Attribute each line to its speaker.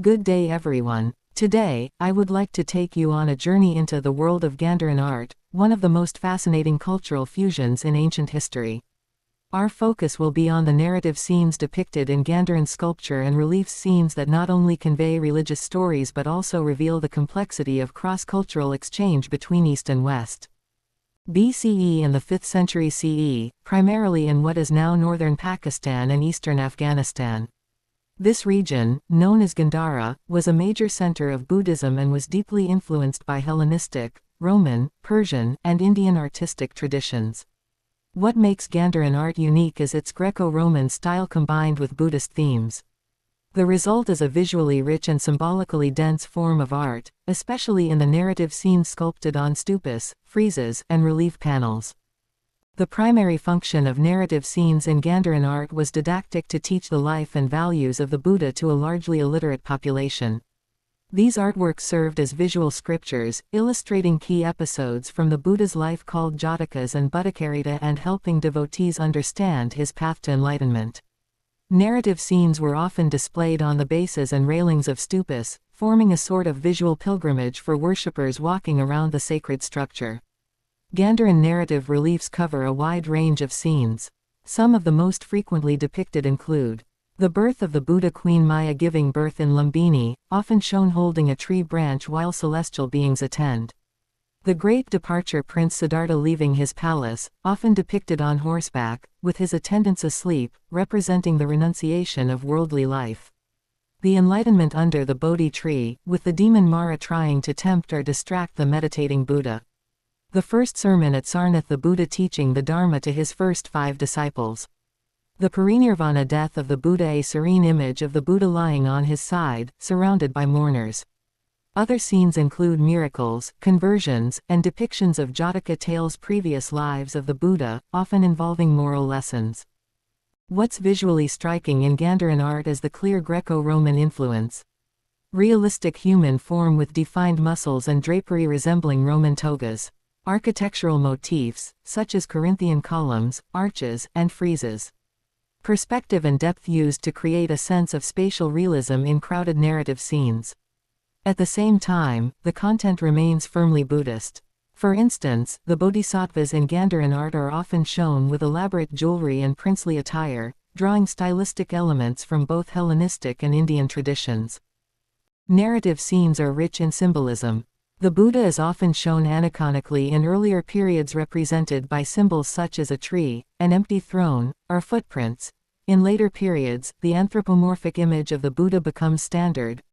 Speaker 1: Good day everyone. Today, I would like to take you on a journey into the world of Gandharan art, one of the most fascinating cultural fusions in ancient history. Our focus will be on the narrative scenes depicted in Gandharan sculpture and relief scenes that not only convey religious stories but also reveal the complexity of cross-cultural exchange between East and West. BCE in the 5th century CE, primarily in what is now northern Pakistan and eastern Afghanistan. This region, known as Gandhara, was a major center of Buddhism and was deeply influenced by Hellenistic, Roman, Persian, and Indian artistic traditions. What makes Gandharan art unique is its Greco-Roman style combined with Buddhist themes. The result is a visually rich and symbolically dense form of art, especially in the narrative scenes sculpted on stupas, friezes, and relief panels. The primary function of narrative scenes in Gandharan art was didactic, to teach the life and values of the Buddha to a largely illiterate population. These artworks served as visual scriptures, illustrating key episodes from the Buddha's life called Jatakas and Buddhacarita and helping devotees understand his path to enlightenment. Narrative scenes were often displayed on the bases and railings of stupas, forming a sort of visual pilgrimage for worshippers walking around the sacred structure. Gandharan narrative reliefs cover a wide range of scenes. Some of the most frequently depicted include the birth of the Buddha, Queen Maya giving birth in Lumbini, often shown holding a tree branch while celestial beings attend. The great departure, Prince Siddhartha leaving his palace, often depicted on horseback, with his attendants asleep, representing the renunciation of worldly life. The enlightenment under the Bodhi tree, with the demon Mara trying to tempt or distract the meditating Buddha. The first sermon at Sarnath, the Buddha teaching the Dharma to his first 5 disciples. The parinirvana death of the Buddha, a serene image of the Buddha lying on his side, surrounded by mourners. Other scenes include miracles, conversions, and depictions of Jataka tales, previous lives of the Buddha, often involving moral lessons. What's visually striking in Gandharan art is the clear Greco-Roman influence. Realistic human form with defined muscles and drapery resembling Roman togas. Architectural motifs, such as Corinthian columns, arches, and friezes. Perspective and depth used to create a sense of spatial realism in crowded narrative scenes. At the same time, the content remains firmly Buddhist. For instance, the bodhisattvas in Gandharan art are often shown with elaborate jewelry and princely attire, drawing stylistic elements from both Hellenistic and Indian traditions. Narrative scenes are rich in symbolism. The Buddha is often shown aniconically in earlier periods, represented by symbols such as a tree, an empty throne, or footprints. In later periods, the anthropomorphic image of the Buddha becomes standard,